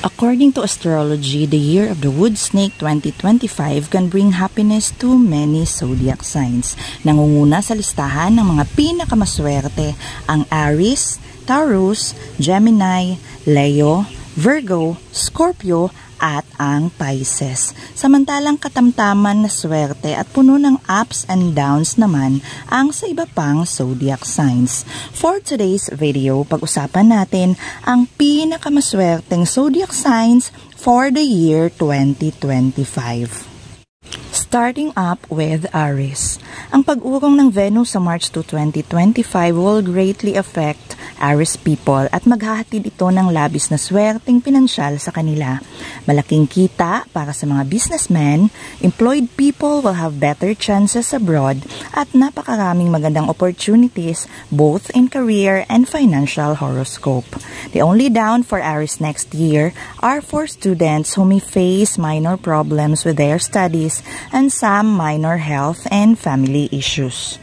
According to astrology, the year of the Wood Snake 2025 can bring happiness to many zodiac signs. Nangunguna sa listahan ng mga pinakamaswerte ang Aries, Taurus, Gemini, Leo, Virgo, Scorpio, at ang Pisces. Samantalang katamtaman na swerte at puno ng ups and downs naman ang sa iba pang zodiac signs. For today's video, pag-usapan natin ang pinakamaswerteng zodiac signs for the year 2025. Starting up with Aries. Ang pag-urong ng Venus sa March 2, 2025 will greatly affect Aries people at maghahatid ito ng labis na swerteng pinansyal sa kanila. Malaking kita para sa mga businessmen, employed people will have better chances abroad at napakaraming magandang opportunities both in career and financial horoscope. The only down for Aries next year are for students who may face minor problems with their studies and some minor health and family issues.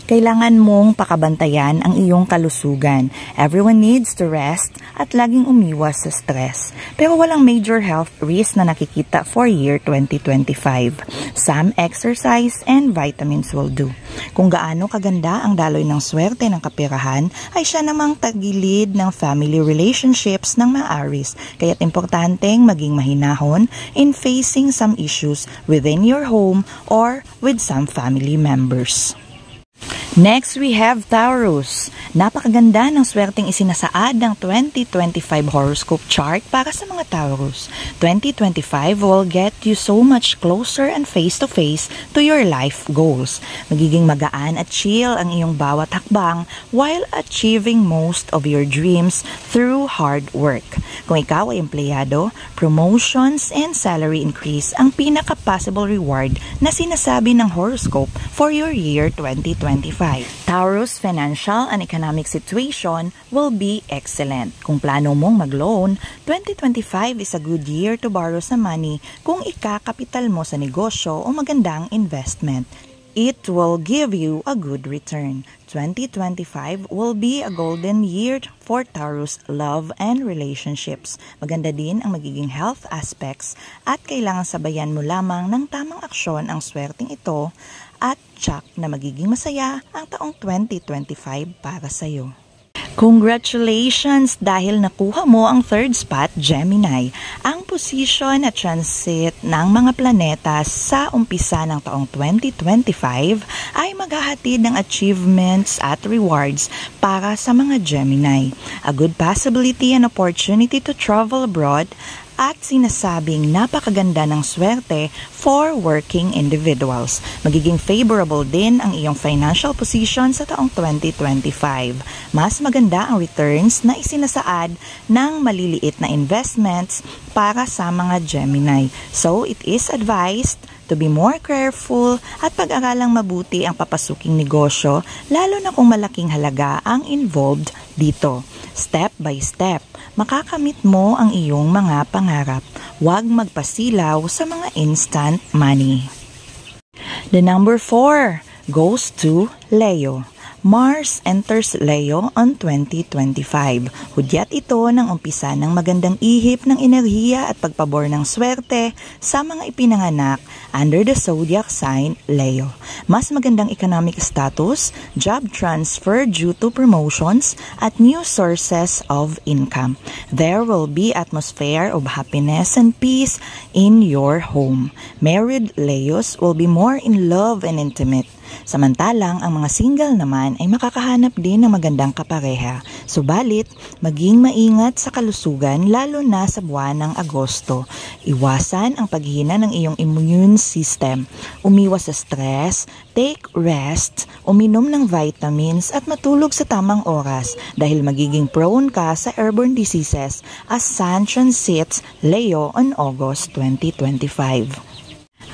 Kailangan mong pakabantayan ang iyong kalusugan. Everyone needs to rest at laging umiwas sa stress. Pero walang major health risk na nakikita for year 2025. Some exercise and vitamins will do. Kung gaano kaganda ang daloy ng swerte ng kapirahan, ay siya namang tagilid ng family relationships ng mga Aries. Kaya't importanteng maging mahinahon in facing some issues within your home or with some family members. Next, we have Taurus. Napakaganda ng swerteng isinasaad ng 2025 horoscope chart para sa mga Taurus. 2025 will get you so much closer and face-to-face to your life goals. Magiging magaan at chill ang iyong bawat hakbang while achieving most of your dreams through hard work. Kung ikaw ay empleyado, promotions and salary increase ang pinaka-possible reward na sinasabi ng horoscope for your year 2025. Taurus financial and economic situation will be excellent. Kung plano mong mag-loan, 2025 is a good year to borrow some money kung ikakapital mo sa negosyo o magandang investment. It will give you a good return. 2025 will be a golden year for Taurus love and relationships. Maganda din ang magiging health aspects at kailangan sabayan mo lamang ng tamang aksyon ang swerteng ito at tsak na magiging masaya ang taong 2025 para sa iyo. Congratulations dahil nakuha mo ang third spot, Gemini. Ang position at transit ng mga planeta sa umpisa ng taong 2025 ay maghahatid ng achievements at rewards para sa mga Gemini. A good possibility and opportunity to travel abroad at sinasabing napakaganda ng swerte for working individuals. Magiging favorable din ang iyong financial position sa taong 2025. Mas maganda ang returns na isinasaad ng maliliit na investments para sa mga Gemini. So, it is advised to be more careful at pag-aralang mabuti ang papasuking negosyo, lalo na kung malaking halaga ang involved dito. Step by step, makakamit mo ang iyong mga pangarap. Huwag magpasilaw sa mga instant money. The number 4 goes to Leo. Mars enters Leo on 2025. Hudyat ito ng umpisa ng magandang ihip ng enerhiya at pagpabor ng swerte sa mga ipinanganak under the zodiac sign Leo. Mas magandang economic status, job transfer due to promotions, at new sources of income. There will be atmosphere of happiness and peace in your home. Married Leos will be more in love and intimate. Samantalang ang mga single naman ay makakahanap din ng magandang kapareha. Subalit, maging maingat sa kalusugan lalo na sa buwan ng Agosto. Iwasan ang paghina ng iyong immune system. Umiwas sa stress, take rest, uminom ng vitamins at matulog sa tamang oras dahil magiging prone ka sa airborne diseases as Sun transits Leo on August 2025.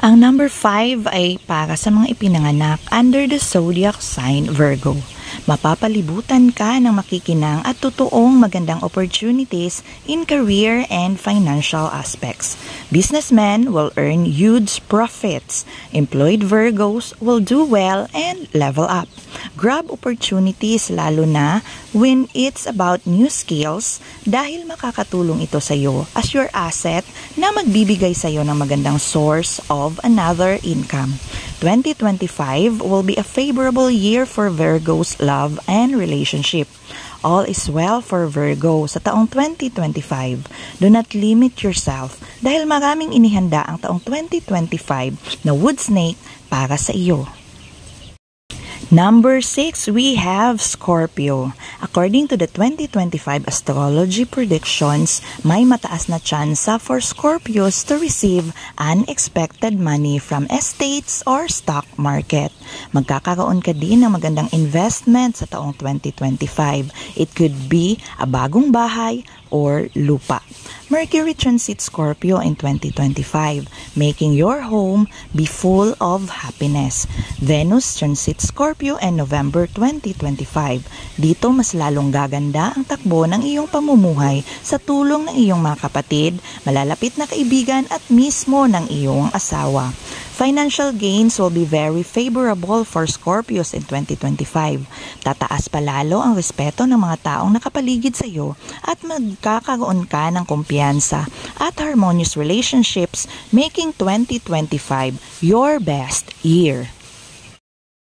Ang number 5 ay para sa mga ipinanganak under the zodiac sign Virgo. Mapapalibutan ka ng makikinang at totoong magandang opportunities in career and financial aspects. Businessmen will earn huge profits. Employed Virgos will do well and level up. Grab opportunities lalo na when it's about new skills dahil makakatulong ito sa iyo as your asset na magbibigay sa iyo ng magandang source of another income. 2025 will be a favorable year for Virgo's love and relationship. All is well for Virgo sa taong 2025. Do not limit yourself dahil maraming inihanda ang taong 2025 na wood snake para sa iyo. Number 6, we have Scorpio. According to the 2025 astrology predictions, may mataas na tsansa for Scorpios to receive unexpected money from estates or stock market. Magkakaroon ka din ng magandang investment sa taong 2025. It could be a bagong bahay or lupa. Mercury transits Scorpio in 2025, making your home be full of happiness. Venus transits Scorpio in November 2025. Dito mas lalong gaganda ang takbo ng iyong pamumuhay sa tulong ng iyong mga kapatid, malalapit na kaibigan at mismo ng iyong asawa. Financial gains will be very favorable for Scorpios in 2025. Tataas palalo ang respeto ng mga taong nakapaligid sa iyo at magkakaroon ka ng kumpiyansa at harmonious relationships, making 2025 your best year.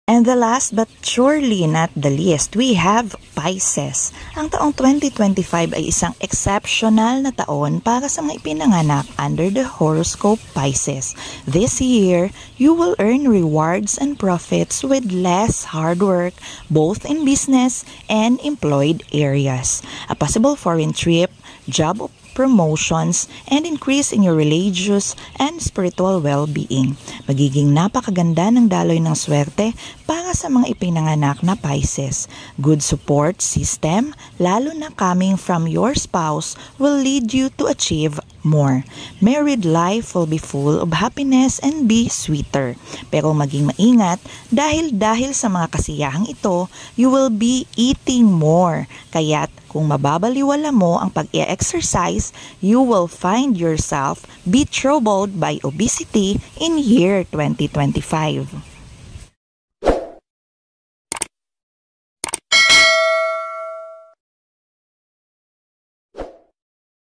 And the last but surely not the least, we have Pisces. Ang taong 2025 ay isang exceptional na taon para sa mga ipinanganak under the horoscope Pisces. This year, you will earn rewards and profits with less hard work, both in business and employed areas. A possible foreign trip, job promotions, and increase in your religious and spiritual well-being. Magiging napakaganda ng daloy ng swerte para sa mga ipinanganak na Pisces. Good support system, lalo na coming from your spouse, will lead you to achieve more. Married life will be full of happiness and be sweeter. Pero maging maingat dahil sa mga kasiyahang ito, you will be eating more. Kaya't kung mababaliwala mo ang pag-i-exercise, you will find yourself be troubled by obesity in year 2025.